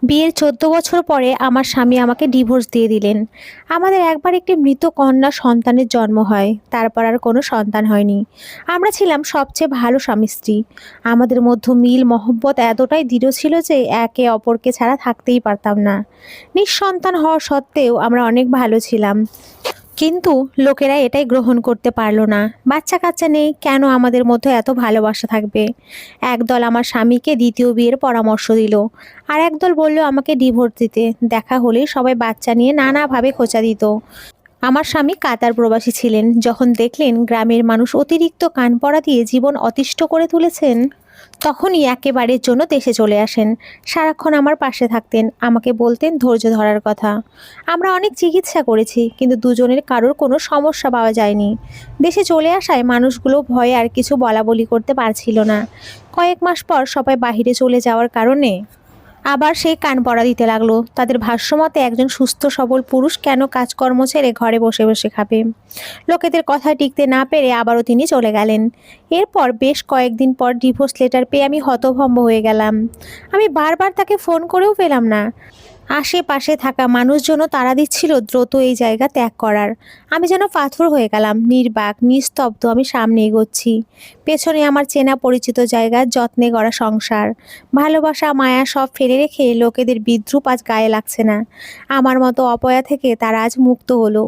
বিয়ের ১৪ বছর পরে আমার স্বামী আমাকে ডিভোর্স দিয়ে দিলেন। আমাদের একবার একটি মৃত কন্যা সন্তানের জন্ম হয়, তারপর আর কোনো সন্তান হয়নি। আমরা ছিলাম সবচেয়ে ভালো স্বামী স্ত্রী। আমাদের মধ্যে মিল মহব্বত এতটাই দৃঢ় ছিল যে একে অপরকে ছাড়া থাকতেই পারতাম না। নিঃসন্তান হওয়া সত্ত্বেও আমরা অনেক ভালো ছিলাম। কিন্তু লোকেরা এটাই গ্রহণ করতে পারল না। বাচ্চা কাচ্চা নেই, কেন আমাদের মধ্যে এত ভালোবাসা থাকবে? একদল আমার স্বামীকে দ্বিতীয় বিয়ের পরামর্শ দিল, আর একদল বলল আমাকে ডিভোর্স দিতে। দেখা হলেই সবাই বাচ্চা নিয়ে নানাভাবে খোঁচা দিত। আমার স্বামী কাতার প্রবাসী ছিলেন। যখন দেখলেন গ্রামের মানুষ অতিরিক্ত কান পড়া দিয়ে জীবন অতিষ্ঠ করে তুলেছেন, তখনই একেবারের জন্য দেশে চলে আসেন। সারাক্ষণ আমার পাশে থাকতেন, আমাকে বলতেন ধৈর্য ধরার কথা। আমরা অনেক চিকিৎসা করেছি, কিন্তু দুজনের কারোর কোনো সমস্যা পাওয়া যায়নি। দেশে চলে আসায় মানুষগুলো ভয়ে আর কিছু বলাবলি করতে পারছিল না। কয়েক মাস পর সবাই বাহিরে চলে যাওয়ার কারণে আবার সেই কান পড়া দিতে লাগলো। তাদের ভাষ্যমতে একজন সুস্থ সবল পুরুষ কেন কাজকর্ম ছেড়ে ঘরে বসে বসে খাবে। লোকেদের কথায় টিকতে না পেরে আবারও তিনি চলে গেলেন। এরপর বেশ কয়েকদিন পর ডিভোর্স লেটার পেয়ে আমি হতভম্ব হয়ে গেলাম। আমি বারবার তাকে ফোন করেও পেলাম না। আশেপাশে থাকা মানুষজনও তাড়া দিচ্ছিল দ্রুত এই জায়গা ত্যাগ করার। আমি যেন পাথর হয়ে গেলাম, নির্বাক নিস্তব্ধ। আমি সামনে এগোচ্ছি, পেছনে আমার চেনা পরিচিত জায়গা, যত্নে গড়া সংসার, ভালোবাসা মায়া সব ফেলে রেখে লোকেদের বিদ্রূপ আজ গায়ে লাগছে না। আমার মতো অপয়া থেকে তারা আজ মুক্ত হলো।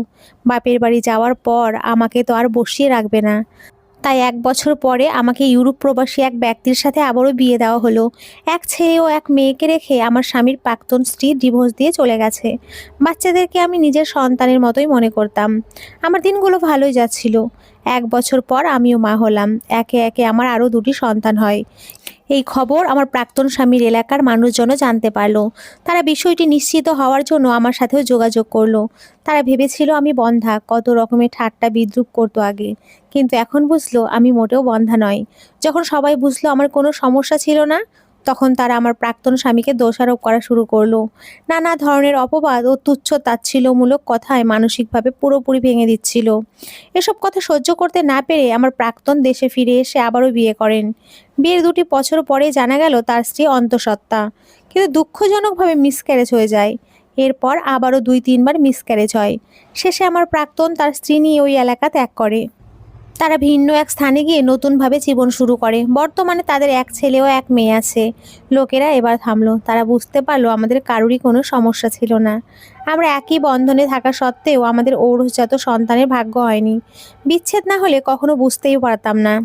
বাপের বাড়ি যাওয়ার পর আমাকে তো আর বসিয়ে রাখবে না। তাই ১ বছর পরে আমাকে ইউরোপ প্রবাসী এক ব্যক্তির সাথে আবারও বিয়ে দেওয়া হলো। এক ছেলে ও এক মেয়েকে রেখে আমার স্বামীর প্রাক্তন স্ত্রী ডিভোর্স দিয়ে চলে গেছে। বাচ্চাদেরকে আমি নিজের সন্তানের মতোই মনে করতাম। আমার দিনগুলো ভালোই যাচ্ছিল। ১ বছর পর আমিও মা হলাম। একে একে আমার আরও ২টি সন্তান হয়। এই খবর আমার প্রাক্তন স্বামীর এলাকার মানুষজনও জানতে পারলো। তারা বিষয়টি নিশ্চিত হওয়ার জন্য আমার সাথেও যোগাযোগ করলো। তারা ভেবেছিল আমি বন্ধ্যা, কত রকমের ঠাট্টা বিদ্রূপ করতো আগে। কিন্তু এখন বুঝলো আমি মোটেও বন্ধ্যা নয়। যখন সবাই বুঝলো আমার কোনো সমস্যা ছিল না, তখন তারা আমার প্রাক্তন স্বামীকে দোষারোপ করা শুরু করলো। নানা ধরনের অপবাদ ও তুচ্ছ তাচ্ছিল্যমূলক কথায় মানসিকভাবে পুরোপুরি ভেঙে দিচ্ছিল। এসব কথা সহ্য করতে না পেরে আমার প্রাক্তন দেশে ফিরে এসে আবারও বিয়ে করেন। বিয়ের ২ বছর পরে জানা গেল তার স্ত্রী অন্তঃসত্ত্বা, কিন্তু দুঃখজনকভাবে মিসক্যারেজ হয়ে যায়। এরপর আবারও ২-৩ বার মিসক্যারেজ হয়। শেষে আমার প্রাক্তন তার স্ত্রী নিয়ে ওই এলাকা ত্যাগ করে। তারা ভিন্ন এক স্থানে গিয়ে নতুনভাবে জীবন শুরু করে। বর্তমানে তাদের এক ছেলে ও এক মেয়ে আছে। লোকেরা এবার থামলো। তারা বুঝতে পারলো আমাদের কারোরই কোনো সমস্যা ছিল না। আমরা একই বন্ধনে থাকা সত্ত্বেও আমাদের ঔরসজাত সন্তানের ভাগ্য হয়নি। বিচ্ছেদ না হলে কখনো বুঝতেই পারতাম না।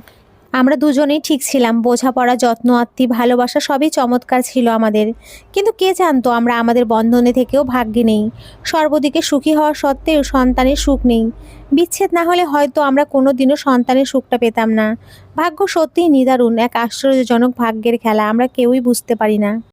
আমরা দুজনেই ঠিক ছিলাম। বোঝাপড়া, যত্ন আত্মি, ভালোবাসা সবই চমৎকার ছিল আমাদের। কিন্তু কে জানতো আমরা আমাদের বন্ধনে থেকেও ভাগ্যে নেই। সর্বদিকে সুখী হওয়া সত্ত্বেও সন্তানের সুখ নেই। বিচ্ছেদ না হলে হয়তো আমরা কোনোদিনও সন্তানের সুখটা পেতাম না। ভাগ্য সত্যিই নিদারুণ, এক আশ্চর্যজনক ভাগ্যের খেলা, আমরা কেউই বুঝতে পারি না।